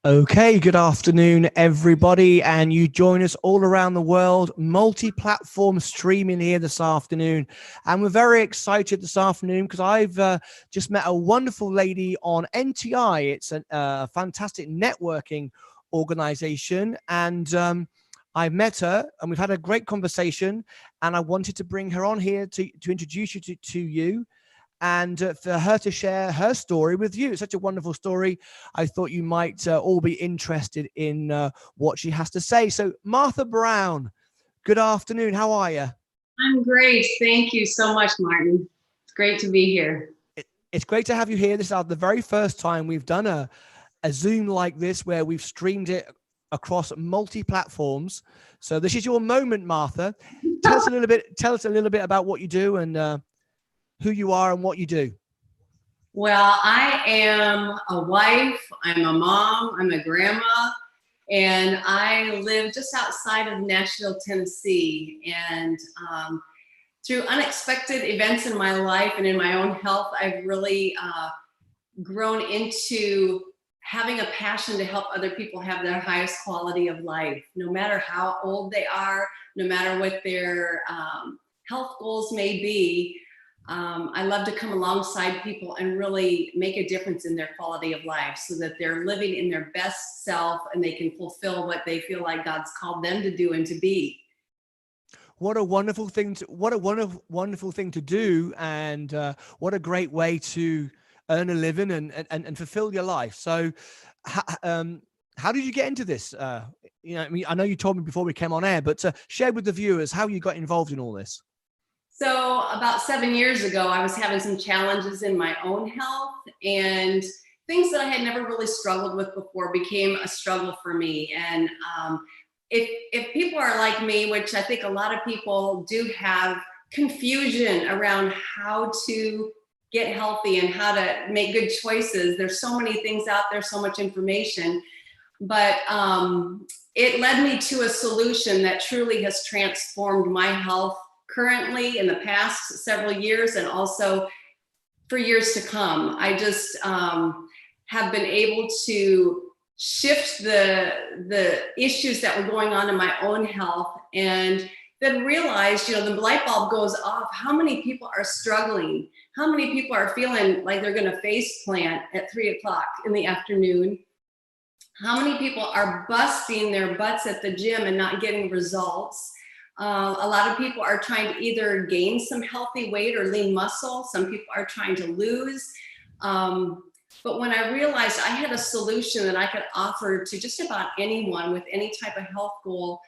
Okay, good afternoon, everybody, and you join us all around the world, multi-platform streaming here this afternoon, and we're very excited this afternoon because I've just met a wonderful lady on NTI. It's a fantastic networking organization, and I've met her, and we've had a great conversation, and I wanted to bring her on here to introduce you to you and for her to share her story with you. It's such a wonderful story. I thought you might all be interested in what she has to say. So Martha Brown, good afternoon. How are you? I'm great. Thank you so much, Martyn. It's great to be here. It's great to have you here. This is the very first time we've done a Zoom like this where we've streamed it across multi-platforms. So this is your moment, Martha. Tell us a little bit about what you do and who you are and what you do. Well, I am a wife, I'm a mom, I'm a grandma, and I live just outside of Nashville, Tennessee. And through unexpected events in my life and in my own health, I've really grown into having a passion to help other people have their highest quality of life, no matter how old they are, no matter what their health goals may be. I love to come alongside people and really make a difference in their quality of life so that they're living in their best self and they can fulfill what they feel like God's called them to do and to be. What a wonderful thing wonderful thing to do, and what a great way to earn a living and fulfill your life. So how did you get into this? I know you told me before we came on air, but share with the viewers how you got involved in all this. So about 7 years ago, I was having some challenges in my own health, and things that I had never really struggled with before became a struggle for me. And if people are like me, which I think a lot of people do, have confusion around how to get healthy and how to make good choices. There's so many things out there, so much information, but it led me to a solution that truly has transformed my health currently, in the past several years, and also for years to come. I just have been able to shift the issues that were going on in my own health, and then realized, the light bulb goes off. How many people are struggling? How many people are feeling like they're going to face plant at 3 o'clock in the afternoon? How many people are busting their butts at the gym and not getting results? A lot of people are trying to either gain some healthy weight or lean muscle. Some people are trying to lose. But when I realized I had a solution that I could offer to just about anyone with any type of health goal,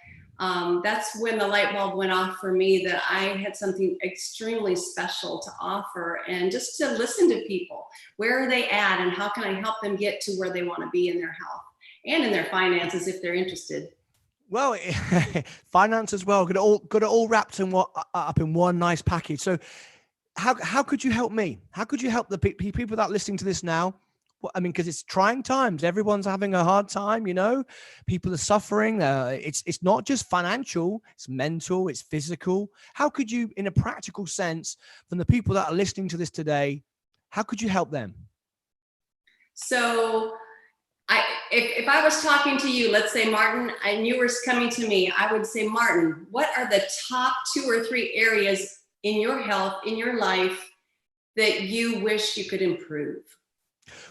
that's when the light bulb went off for me, that I had something extremely special to offer, and just to listen to people. Where are they at, and how can I help them get to where they want to be in their health and in their finances if they're interested? Well, finance as well. Got it all wrapped in up in one nice package. So, how could you help me? How could you help the people that are listening to this now? I mean, because it's trying times. Everyone's having a hard time. People are suffering. It's not just financial. It's mental. It's physical. How could you, in a practical sense, from the people that are listening to this today, how could you help them? So, if I was talking to you, let's say, Martyn, and you were coming to me, I would say, Martyn, what are the top 2 or 3 areas in your health, in your life, that you wish you could improve?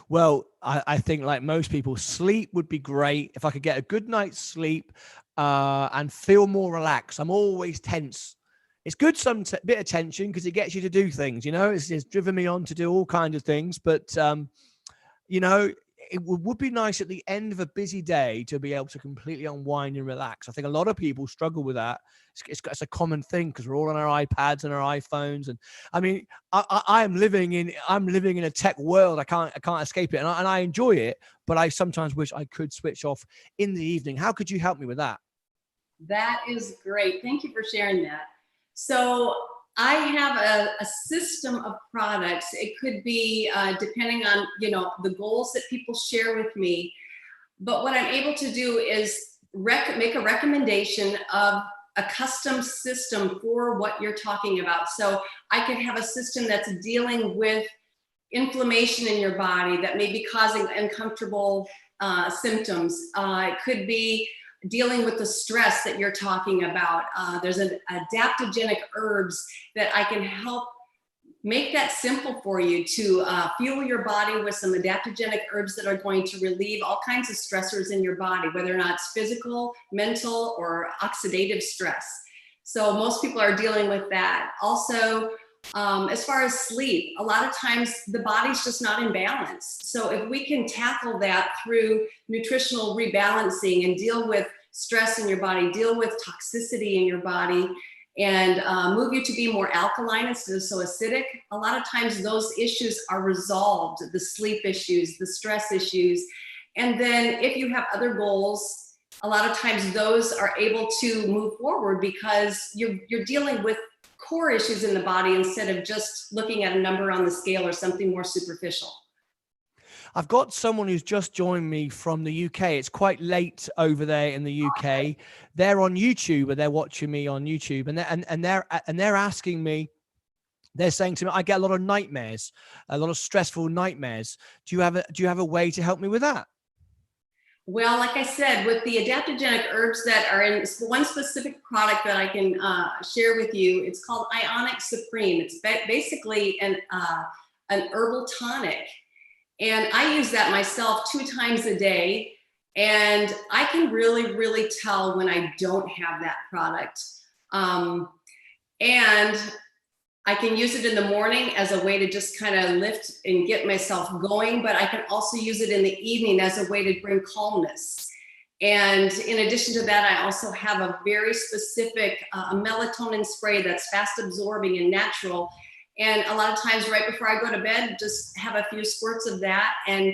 Well, I think, like most people, sleep would be great. If I could get a good night's sleep and feel more relaxed. I'm always tense. It's good, bit of tension, because it gets you to do things. It's driven me on to do all kinds of things. But it would be nice at the end of a busy day to be able to completely unwind and relax. I think a lot of people struggle with that. It's a common thing because we're all on our iPads and our iPhones. And I mean, I'm living in a tech world. I can't escape it, and I enjoy it. But I sometimes wish I could switch off in the evening. How could you help me with that? That is great. Thank you for sharing that. So I have a system of products. It could be depending on the goals that people share with me. But what I'm able to do is make a recommendation of a custom system for what you're talking about. So I could have a system that's dealing with inflammation in your body that may be causing uncomfortable symptoms. It could be dealing with the stress that you're talking about. There's an adaptogenic herbs that I can help make that simple for you to fuel your body with some adaptogenic herbs that are going to relieve all kinds of stressors in your body, whether or not it's physical, mental, or oxidative stress. So most people are dealing with that. Also, as far as sleep, a lot of times the body's just not in balance. So if we can tackle that through nutritional rebalancing and deal with stress in your body, deal with toxicity in your body, and move you to be more alkaline instead of so acidic, a lot of times those issues are resolved, the sleep issues, the stress issues. And then if you have other goals, a lot of times those are able to move forward because you're dealing with core issues in the body instead of just looking at a number on the scale or something more superficial. I've got someone who's just joined me from the UK. It's quite late over there in the UK. They're on YouTube, or they're watching me on YouTube, and they're asking me. They're saying to me, "I get a lot of nightmares, a lot of stressful nightmares. Do you have a way to help me with that?" Well, like I said, with the adaptogenic herbs that are in one specific product that I can share with you, it's called Ionic Supreme. It's basically an herbal tonic. And I use that myself 2 times a day. And I can really, really tell when I don't have that product. And I can use it in the morning as a way to just kind of lift and get myself going. But I can also use it in the evening as a way to bring calmness. And in addition to that, I also have a very specific melatonin spray that's fast absorbing and natural. And a lot of times right before I go to bed, just have a few squirts of that. And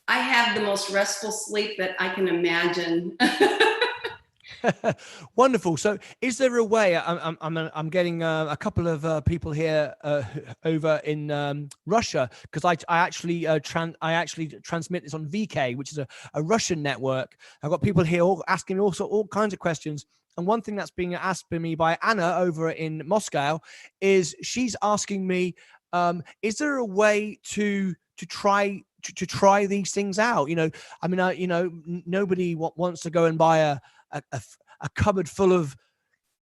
I have the most restful sleep that I can imagine. Wonderful. So is there a way, I'm getting a couple of people here over in Russia, because I actually transmit this on VK, which is a Russian network. I've got people here asking me all kinds of questions. And one thing that's being asked by me by Anna over in Moscow is she's asking me, is there a way to try these things out? Nobody wants to go and buy a cupboard full of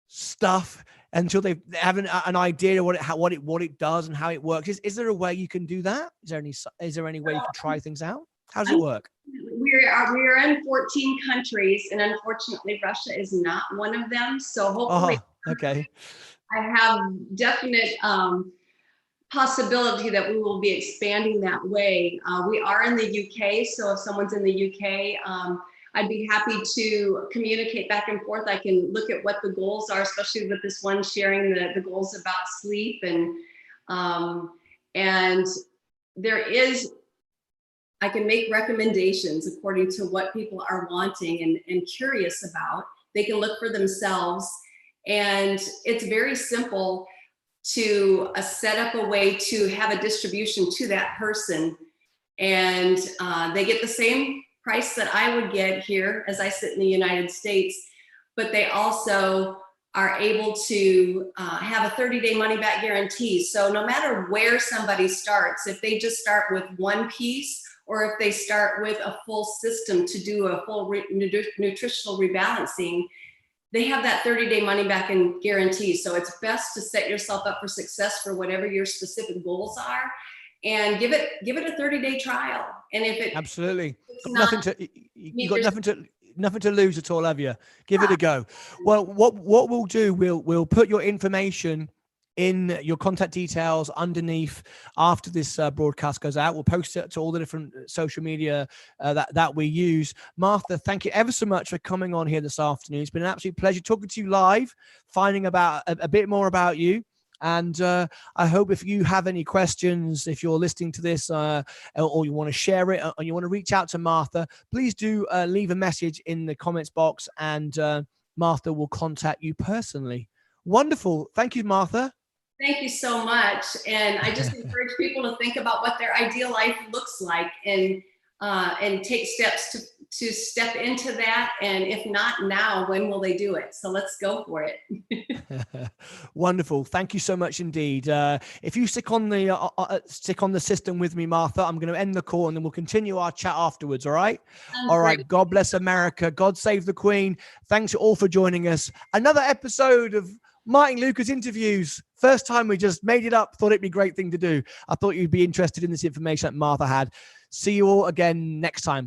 stuff until they have an idea what it does and how it works. Is there a way you can do that? Is there any way you can try things out? How does it work? We are in 14 countries, and unfortunately, Russia is not one of them. So hopefully, okay. I have definite possibility that we will be expanding that way. We are in the UK, so if someone's in the UK, I'd be happy to communicate back and forth. I can look at what the goals are, especially with this one sharing the goals about sleep, and I can make recommendations according to what people are wanting and curious about. They can look for themselves. And it's very simple to set up a way to have a distribution to that person. And they get the same price that I would get here as I sit in the United States, but they also are able to have a 30-day money-back guarantee. So no matter where somebody starts, if they just start with one piece, or if they start with a full system to do a full nutritional rebalancing, they have that 30-day money-back and guarantee. So it's best to set yourself up for success for whatever your specific goals are, and give it a 30-day trial. And if it absolutely you got nothing to lose at all, have you? Give it a go. Well, what we'll do, we'll put your information in your contact details underneath after this broadcast goes out. We'll post it to all the different social media that we use. Martha, thank you ever so much for coming on here this afternoon. It's been an absolute pleasure talking to you live, finding about a bit more about you. And I hope if you have any questions, if you're listening to this or you want to share it or you want to reach out to Martha, please do leave a message in the comments box, and Martha will contact you personally. Wonderful. Thank you, Martha. Thank you so much. And I just encourage people to think about what their ideal life looks like, and take steps to step into that? And if not now, when will they do it? So let's go for it. Wonderful. Thank you so much indeed. If you stick on the system with me, Martha, I'm going to end the call and then we'll continue our chat afterwards. All right. All right. God bless America. God save the Queen. Thanks all for joining us. Another episode of Martyn Lucas interviews. First time we just made it up. Thought it'd be a great thing to do. I thought you'd be interested in this information that Martha had. See you all again next time.